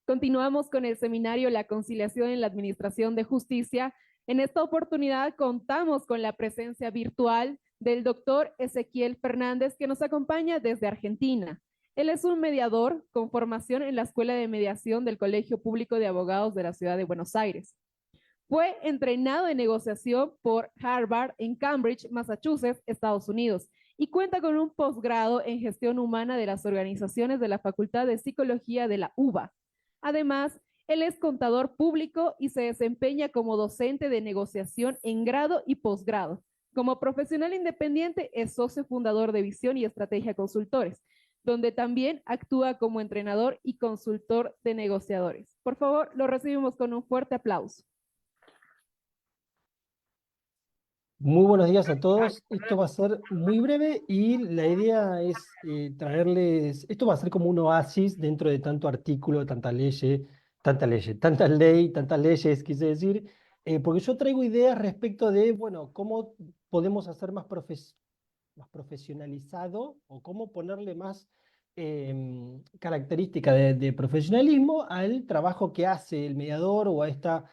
Continuamos con el seminario La conciliación en la administración de justicia. En esta oportunidad contamos con la presencia virtual del doctor Ezequiel Fernández, que nos acompaña desde Argentina. Él es un mediador con formación en la Escuela de Mediación del Colegio Público de Abogados de la Ciudad de Buenos Aires. Fue entrenado en negociación por Harvard en Cambridge, Massachusetts, Estados Unidos, y cuenta con un posgrado en gestión humana de las organizaciones de la Facultad de Psicología de la UBA. Además, él es contador público y se desempeña como docente de negociación en grado y posgrado. Como profesional independiente, es socio fundador de Visión y Estrategia Consultores, donde también actúa como entrenador y consultor de negociadores. Por favor, lo recibimos con un fuerte aplauso. Muy buenos días a todos. Esto va a ser muy breve y la idea es traerles, esto va a ser como un oasis dentro de tanto artículo, tanta ley, tantas leyes, quise decir, porque yo traigo ideas respecto de, bueno, cómo podemos hacer más profesionalizado o cómo ponerle más característica de profesionalismo al trabajo que hace el mediador o a esta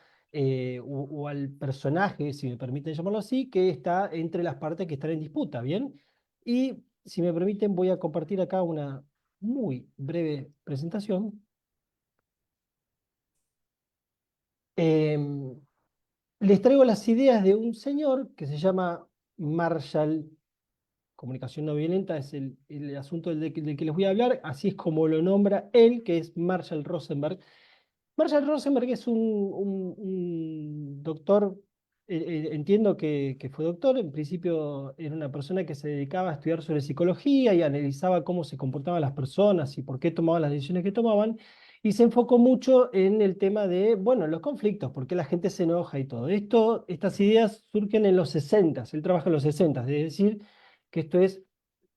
o al personaje, si me permiten llamarlo así, que está entre las partes que están en disputa, ¿bien? Y si me permiten, voy a compartir acá una muy breve presentación. Em, Les traigo las ideas de un señor que se llama Marshall. Comunicación no violenta es el asunto del que les voy a hablar, así es como lo nombra él, que es Marshall Rosenberg. Marshall Rosenberg es un doctor, entiendo que fue doctor, en principio era una persona que se dedicaba a estudiar sobre psicología y analizaba cómo se comportaban las personas y por qué tomaban las decisiones que tomaban, y se enfocó mucho en el tema de, bueno, los conflictos, por qué la gente se enoja y todo. Estas ideas surgen en los 60, él trabaja en los 60, es decir, que esto es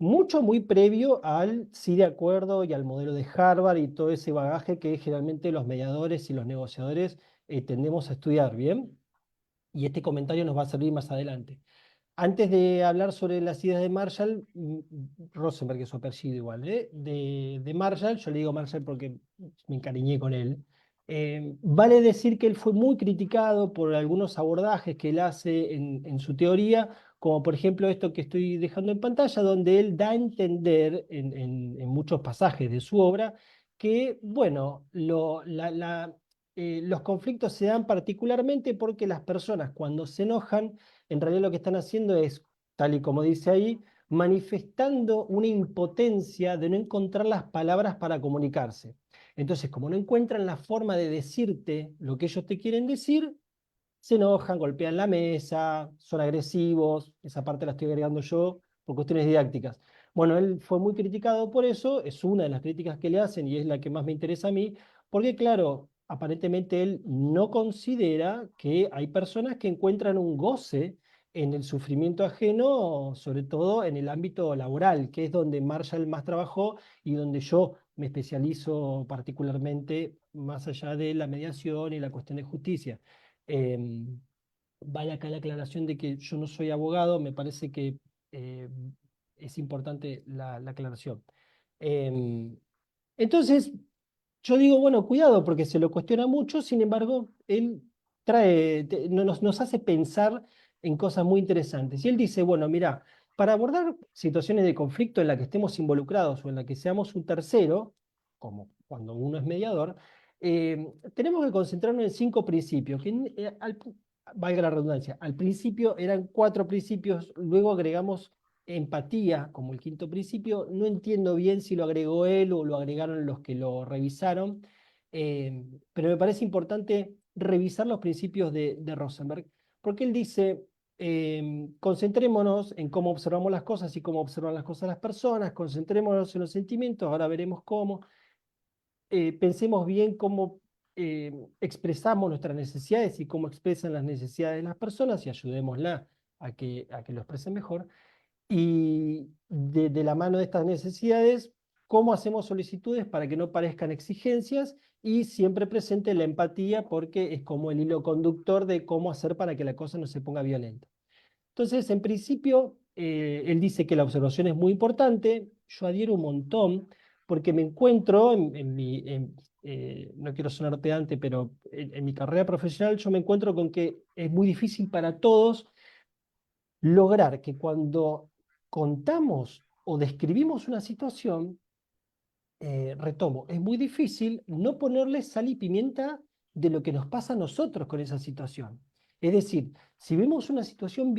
mucho, muy previo al sí de acuerdo y al modelo de Harvard y todo ese bagaje que generalmente los mediadores y los negociadores tendemos a estudiar, ¿bien? Y este comentario nos va a servir más adelante. Antes de hablar sobre las ideas de Marshall, Rosenberg es su apellido igual, de Marshall, yo le digo Marshall porque me encariñé con él. Vale decir que él fue muy criticado por algunos abordajes que él hace en su teoría, como por ejemplo esto que estoy dejando en pantalla, donde él da a entender en muchos pasajes de su obra que, bueno, los conflictos se dan particularmente porque las personas cuando se enojan en realidad lo que están haciendo es, tal y como dice ahí, manifestando una impotencia de no encontrar las palabras para comunicarse. Entonces, como no encuentran la forma de decirte lo que ellos te quieren decir, se enojan, golpean la mesa, son agresivos, esa parte la estoy agregando yo por cuestiones didácticas. Bueno, él fue muy criticado por eso, es una de las críticas que le hacen y es la que más me interesa a mí, porque claro, aparentemente él no considera que hay personas que encuentran un goce en el sufrimiento ajeno, sobre todo en el ámbito laboral, que es donde Marshall más trabajó y donde yo me especializo particularmente más allá de la mediación y la cuestión de justicia. Em, Vale acá la aclaración de que yo no soy abogado, me parece que eh, es importante la aclaración. Em, entonces, yo digo, bueno, cuidado, porque se lo cuestiona mucho, sin embargo, él nos hace pensar en cosas muy interesantes. Y él dice, bueno, mira, para abordar situaciones de conflicto en las que estemos involucrados o en la que seamos un tercero, como cuando uno es mediador, tenemos que concentrarnos en 5 principios, que valga la redundancia, al principio eran 4 principios, luego agregamos empatía como el quinto principio. No entiendo bien si lo agregó él o lo agregaron los que lo revisaron, pero me parece importante revisar los principios de Rosenberg, porque él dice, concentrémonos en cómo observamos las cosas y cómo observan las cosas las personas, concentrémonos en los sentimientos, ahora veremos cómo. Pensemos bien cómo expresamos nuestras necesidades y cómo expresan las necesidades de las personas y ayudémosla a que lo expresen mejor. Y de la mano de estas necesidades, cómo hacemos solicitudes para que no parezcan exigencias y siempre presente la empatía porque es como el hilo conductor de cómo hacer para que la cosa no se ponga violenta. Entonces, en principio, él dice que la observación es muy importante. Yo adhiero un montón porque me encuentro no quiero sonar pedante, pero en mi carrera profesional yo me encuentro con que es muy difícil para todos lograr que cuando contamos o describimos una situación, retomo, es muy difícil no ponerle sal y pimienta de lo que nos pasa a nosotros con esa situación. Es decir, si vemos una situación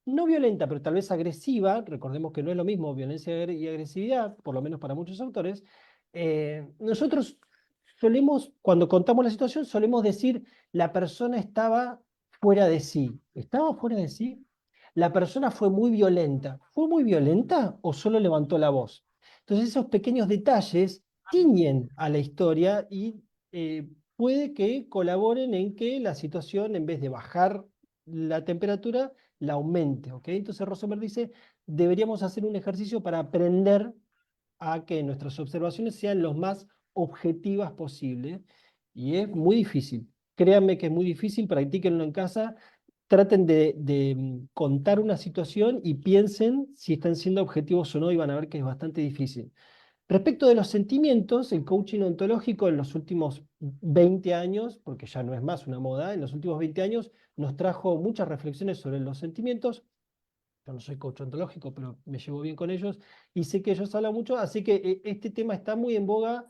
no violenta, pero tal vez agresiva, recordemos que no es lo mismo violencia y agresividad, por lo menos para muchos autores, nosotros solemos, cuando contamos la situación, solemos decir, la persona estaba fuera de sí. ¿Estaba fuera de sí? La persona fue muy violenta. ¿Fue muy violenta o solo levantó la voz? Entonces esos pequeños detalles tiñen a la historia y puede que colaboren en que la situación, en vez de bajar la temperatura, la aumente, ¿ok? Entonces Rosenberg dice, deberíamos hacer un ejercicio para aprender a que nuestras observaciones sean lo más objetivas posible. Y es muy difícil. Créanme que es muy difícil, practíquenlo en casa, traten de contar una situación y piensen si están siendo objetivos o no y van a ver que es bastante difícil. Respecto de los sentimientos, el coaching ontológico en los últimos 20 años, porque ya no es más una moda, en los últimos 20 años nos trajo muchas reflexiones sobre los sentimientos. Yo no soy coach ontológico, pero me llevo bien con ellos y sé que ellos hablan mucho, así que este tema está muy en boga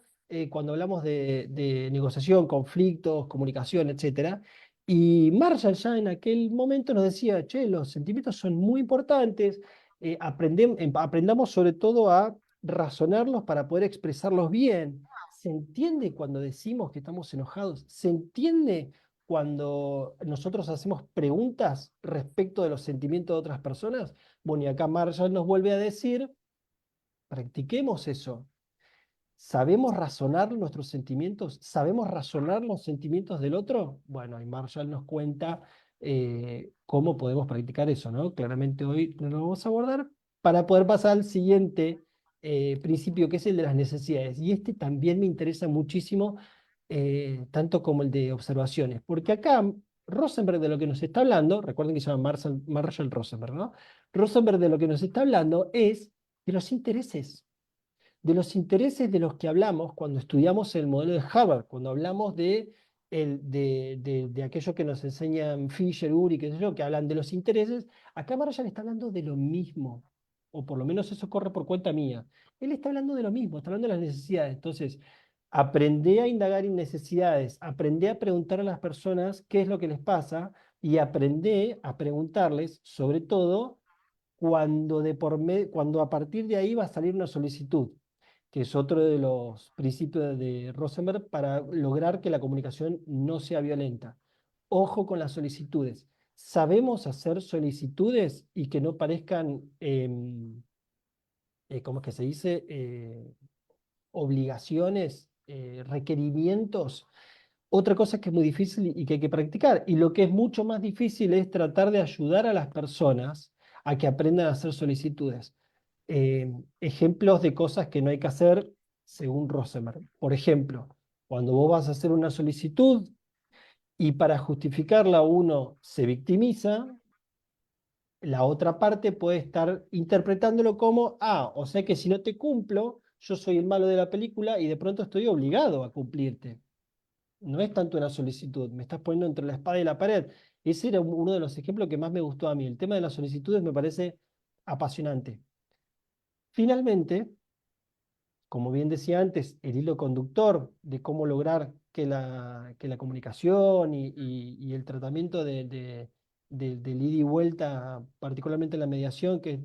cuando hablamos de negociación, conflictos, comunicación, etcétera. Y Marshall ya en aquel momento nos decía, che, los sentimientos son muy importantes, aprendamos sobre todo a razonarlos para poder expresarlos bien. ¿Se entiende cuando decimos que estamos enojados? ¿Se entiende cuando nosotros hacemos preguntas respecto de los sentimientos de otras personas? Bueno, y acá Marshall nos vuelve a decir, practiquemos eso. ¿Sabemos razonar nuestros sentimientos? ¿Sabemos razonar los sentimientos del otro? Bueno, y Marshall nos cuenta cómo podemos practicar eso, ¿no? Claramente hoy no lo vamos a abordar para poder pasar al siguiente principio, que es el de las necesidades. Y este también me interesa muchísimo, tanto como el de observaciones, porque acá Rosenberg de lo que nos está hablando, recuerden que se llama Marshall Rosenberg, ¿no? Rosenberg de lo que nos está hablando es de los intereses de los que hablamos cuando estudiamos el modelo de Harvard, cuando hablamos de aquello que nos enseñan Fisher, Uri, qué sé yo, que hablan de los intereses. Acá Marshall está hablando de lo mismo, o por lo menos eso corre por cuenta mía. Él está hablando de lo mismo, está hablando de las necesidades. Entonces, aprendé a indagar en necesidades, aprendé a preguntar a las personas qué es lo que les pasa y aprendé a preguntarles, sobre todo, cuando a partir de ahí va a salir una solicitud, que es otro de los principios de Rosenberg para lograr que la comunicación no sea violenta. Ojo con las solicitudes. Sabemos hacer solicitudes y que no parezcan, ¿cómo es que se dice? Obligaciones, requerimientos. Otra cosa que es muy difícil y que hay que practicar. Y lo que es mucho más difícil es tratar de ayudar a las personas a que aprendan a hacer solicitudes. Ejemplos de cosas que no hay que hacer según Rosenberg. Por ejemplo, cuando vos vas a hacer una solicitud y para justificarla uno se victimiza, la otra parte puede estar interpretándolo como, o sea que si no te cumplo, yo soy el malo de la película y de pronto estoy obligado a cumplirte. No es tanto una solicitud, me estás poniendo entre la espada y la pared. Ese era uno de los ejemplos que más me gustó a mí. El tema de las solicitudes me parece apasionante. Finalmente, como bien decía antes, el hilo conductor de cómo lograr que la comunicación y el tratamiento del ida y vuelta, particularmente en la mediación, que es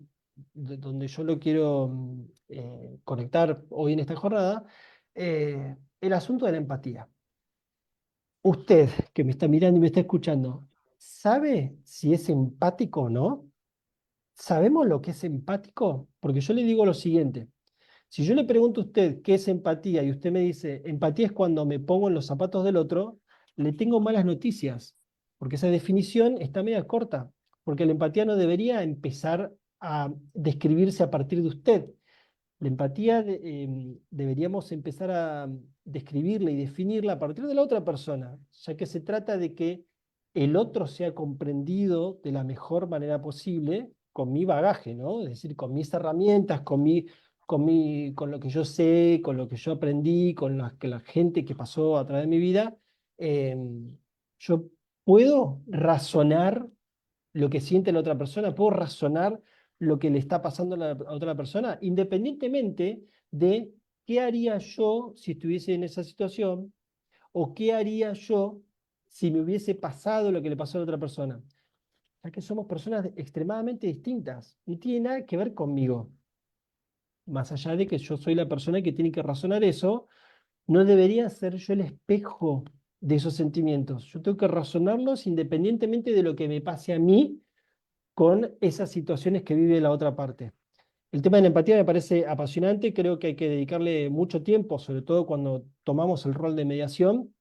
donde yo lo quiero conectar hoy en esta jornada, el asunto de la empatía. Usted que me está mirando y me está escuchando, ¿sabe si es empático o no? ¿Sabemos lo que es empático? Porque yo le digo lo siguiente. Si yo le pregunto a usted qué es empatía y usted me dice, empatía es cuando me pongo en los zapatos del otro, le tengo malas noticias, porque esa definición está media corta, porque la empatía no debería empezar a describirse a partir de usted. La empatía deberíamos empezar a describirla y definirla a partir de la otra persona, ya que se trata de que el otro sea comprendido de la mejor manera posible con mi bagaje, ¿no? Es decir, con mis herramientas, con lo que yo sé, con lo que yo aprendí, con la gente que pasó a través de mi vida, yo puedo razonar lo que siente la otra persona, puedo razonar lo que le está pasando a la a otra persona, independientemente de qué haría yo si estuviese en esa situación o qué haría yo si me hubiese pasado lo que le pasó a la otra persona. Ya que somos personas extremadamente distintas, no tiene nada que ver conmigo. Más allá de que yo soy la persona que tiene que razonar eso, no debería ser yo el espejo de esos sentimientos. Yo tengo que razonarlos independientemente de lo que me pase a mí con esas situaciones que vive la otra parte. El tema de la empatía me parece apasionante, creo que hay que dedicarle mucho tiempo, sobre todo cuando tomamos el rol de mediación,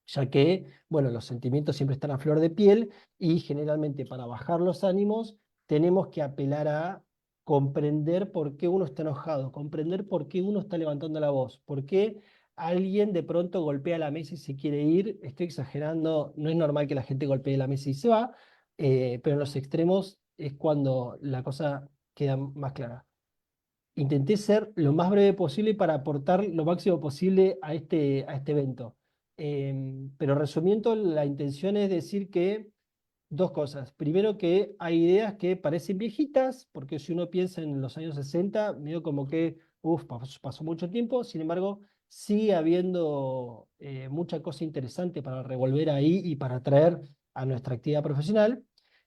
ya que, bueno, los sentimientos siempre están a flor de piel y generalmente para bajar los ánimos tenemos que apelar a comprender por qué uno está enojado, comprender por qué uno está levantando la voz, por qué alguien de pronto golpea la mesa y se quiere ir. Estoy exagerando, no es normal que la gente golpee la mesa y se va, pero en los extremos es cuando la cosa queda más clara. Intenté ser lo más breve posible para aportar lo máximo posible a este evento. Pero resumiendo, la intención es decir que dos cosas. Primero, que hay ideas que parecen viejitas, porque si uno piensa en los años 60, medio como que, pasó mucho tiempo. Sin embargo, sigue habiendo mucha cosa interesante para revolver ahí y para traer a nuestra actividad profesional.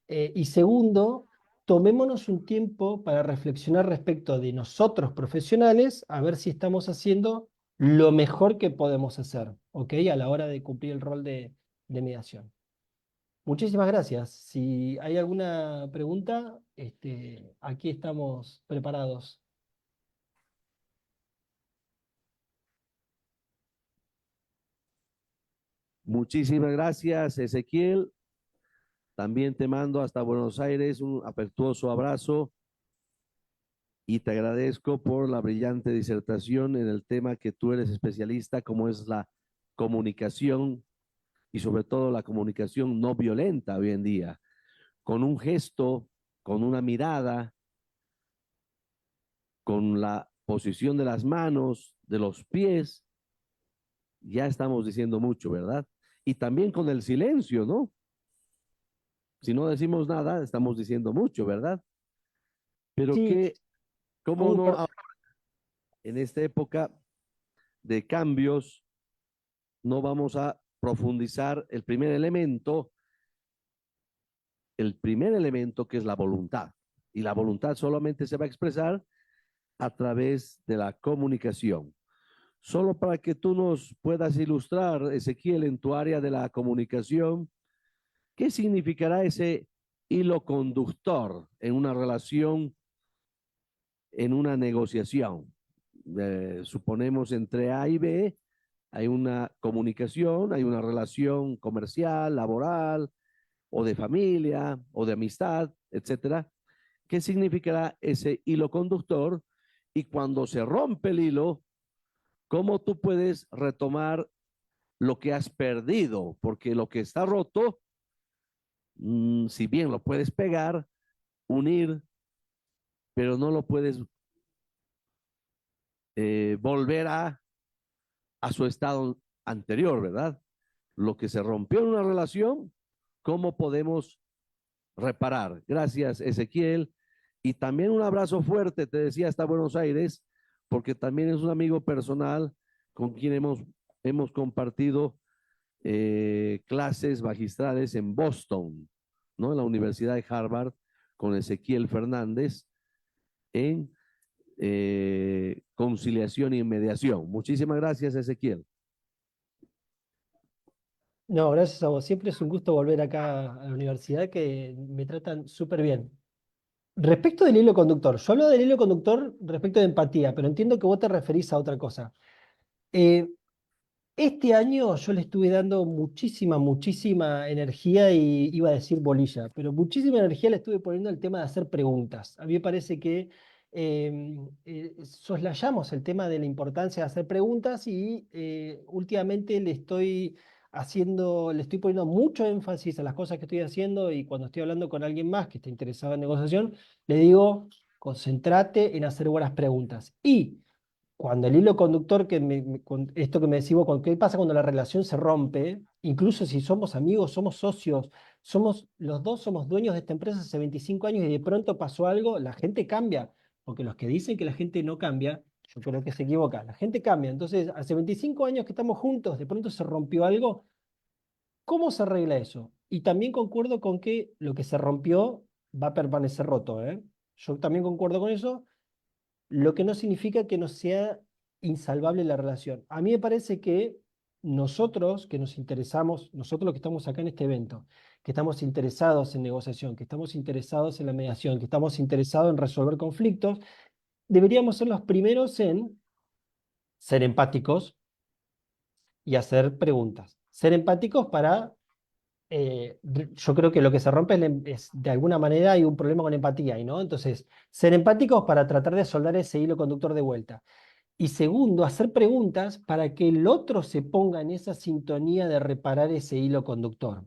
Y segundo, tomémonos un tiempo para reflexionar respecto de nosotros profesionales, a ver si estamos haciendo lo mejor que podemos hacer, ¿ok? A la hora de cumplir el rol de mediación. Muchísimas gracias. Si hay alguna pregunta, aquí estamos preparados. Muchísimas gracias, Ezequiel. También te mando hasta Buenos Aires un afectuoso abrazo y te agradezco por la brillante disertación en el tema que tú eres especialista, como es la comunicación y sobre todo la comunicación no violenta hoy en día. Con un gesto, con una mirada, con la posición de las manos, de los pies, ya estamos diciendo mucho, ¿verdad? Y también con el silencio, ¿no? Si no decimos nada, estamos diciendo mucho, ¿verdad? Pero Sí, que, ¿cómo no per- en esta época de cambios no vamos a profundizar el primer elemento que es la voluntad? Y la voluntad solamente se va a expresar a través de la comunicación. Solo para que tú nos puedas ilustrar, Ezequiel, en tu área de la comunicación, ¿qué significará ese hilo conductor en una relación, en una negociación? Suponemos entre A y B, hay una comunicación, hay una relación comercial, laboral, o de familia, o de amistad, etcétera. ¿Qué significará ese hilo conductor? Y cuando se rompe el hilo, ¿cómo tú puedes retomar lo que has perdido? Porque lo que está roto, si bien lo puedes pegar, unir, pero no lo puedes volver a su estado anterior, ¿verdad? Lo que se rompió en una relación, ¿cómo podemos reparar? Gracias, Ezequiel. Y también un abrazo fuerte, te decía, hasta Buenos Aires, porque también es un amigo personal con quien hemos compartido clases magistrales en Boston, ¿no? En la Universidad de Harvard, con Ezequiel Fernández, en conciliación y mediación. Muchísimas gracias, Ezequiel. no, gracias a vos. Siempre es un gusto volver acá a la universidad, que me tratan súper bien. Respecto del hilo conductor, yo hablo del hilo conductor respecto de empatía, pero entiendo que vos te referís a otra cosa. Eh, Este año yo le estuve dando muchísima energía, y iba a decir bolilla, pero muchísima energía le estuve poniendo al tema de hacer preguntas. A mí me parece que soslayamos el tema de la importancia de hacer preguntas, y últimamente le estoy poniendo mucho énfasis a las cosas que estoy haciendo, y cuando estoy hablando con alguien más que está interesado en negociación, le digo, concentrate en hacer buenas preguntas. Y cuando el hilo conductor, con esto que me decís vos, ¿qué pasa cuando la relación se rompe? Incluso si somos amigos, somos socios, los dos somos dueños de esta empresa hace 25 años y de pronto pasó algo, la gente cambia. Porque los que dicen que la gente no cambia, yo creo que se equivoca. La gente cambia. Entonces, hace 25 años que estamos juntos, de pronto se rompió algo. ¿Cómo se arregla eso? Y también concuerdo con que lo que se rompió va a permanecer roto, ¿eh? Yo también concuerdo con eso, lo que no significa que no sea insalvable la relación. A mí me parece que nosotros que nos interesamos, nosotros los que estamos acá en este evento, que estamos interesados en negociación, que estamos interesados en la mediación, que estamos interesados en resolver conflictos, deberíamos ser los primeros en ser empáticos y hacer preguntas. Ser empáticos para yo creo que lo que se rompe es, de alguna manera hay un problema con empatía ahí, ¿no? Entonces, ser empáticos para tratar de soldar ese hilo conductor de vuelta. Y segundo, hacer preguntas para que el otro se ponga en esa sintonía de reparar ese hilo conductor.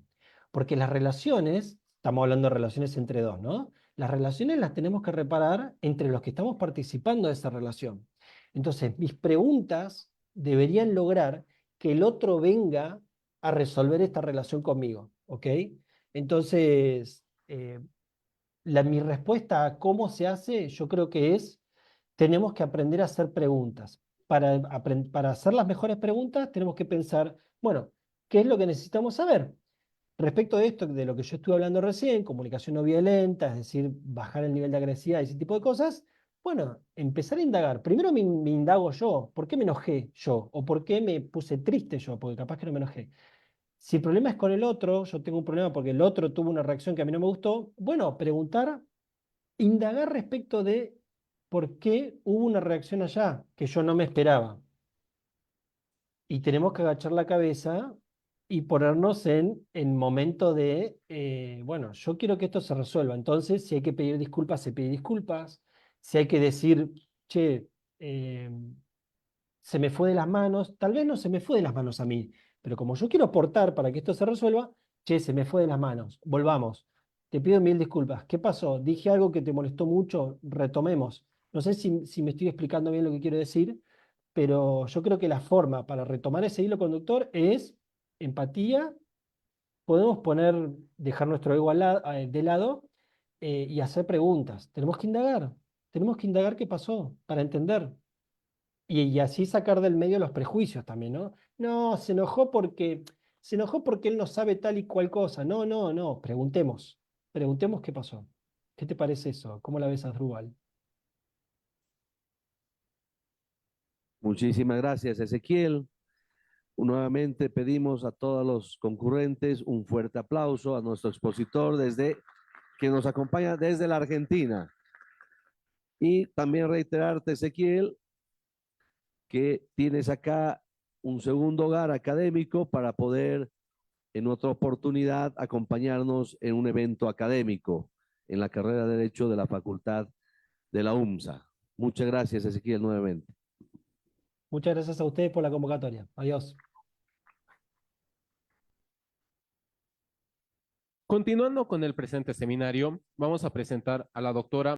Porque las relaciones, estamos hablando de relaciones entre dos, ¿no? Las relaciones las tenemos que reparar entre los que estamos participando de esa relación. Entonces, mis preguntas deberían lograr que el otro venga a resolver esta relación conmigo, ¿ok? Entonces, mi respuesta a cómo se hace, yo creo que tenemos que aprender a hacer preguntas. Para hacer las mejores preguntas, tenemos que pensar, bueno, ¿qué es lo que necesitamos saber? Respecto de esto, de lo que yo estuve hablando recién, comunicación no violenta, es decir, bajar el nivel de agresividad y ese tipo de cosas, bueno, empezar a indagar. Primero me indago yo, ¿por qué me enojé yo? ¿O por qué me puse triste yo? Porque capaz que no me enojé. Si el problema es con el otro, yo tengo un problema porque el otro tuvo una reacción que a mí no me gustó, bueno, preguntar, indagar respecto de por qué hubo una reacción allá que yo no me esperaba. Y tenemos que agachar la cabeza y ponernos en momento de, bueno, yo quiero que esto se resuelva. Entonces, si hay que pedir disculpas, se pide disculpas. Si hay que decir, che, eh, se me fue de las manos, tal vez no se me fue de las manos a mí, pero como yo quiero aportar para que esto se resuelva, che, se me fue de las manos, volvamos. Te pido mil disculpas. ¿Qué pasó? ¿Dije algo que te molestó mucho? Retomemos. No sé si me estoy explicando bien lo que quiero decir, pero yo creo que la forma para retomar ese hilo conductor es empatía. Podemos dejar nuestro ego de lado y hacer preguntas. Tenemos que indagar qué pasó para entender. Y así sacar del medio los prejuicios también, ¿no? No, se enojó porque él no sabe tal y cual cosa. No, no, no, preguntemos. Preguntemos qué pasó. ¿Qué te parece eso? ¿Cómo la ves, Asdrúbal? Muchísimas gracias, Ezequiel. Nuevamente pedimos a todos los concurrentes un fuerte aplauso a nuestro expositor que nos acompaña desde la Argentina. Y también reiterarte, Ezequiel, que tienes acá un segundo hogar académico para poder en otra oportunidad acompañarnos en un evento académico en la carrera de Derecho de la Facultad de la UMSA. Muchas gracias, Ezequiel, nuevamente. Muchas gracias a ustedes por la convocatoria. Adiós. Continuando con el presente seminario, vamos a presentar a la doctora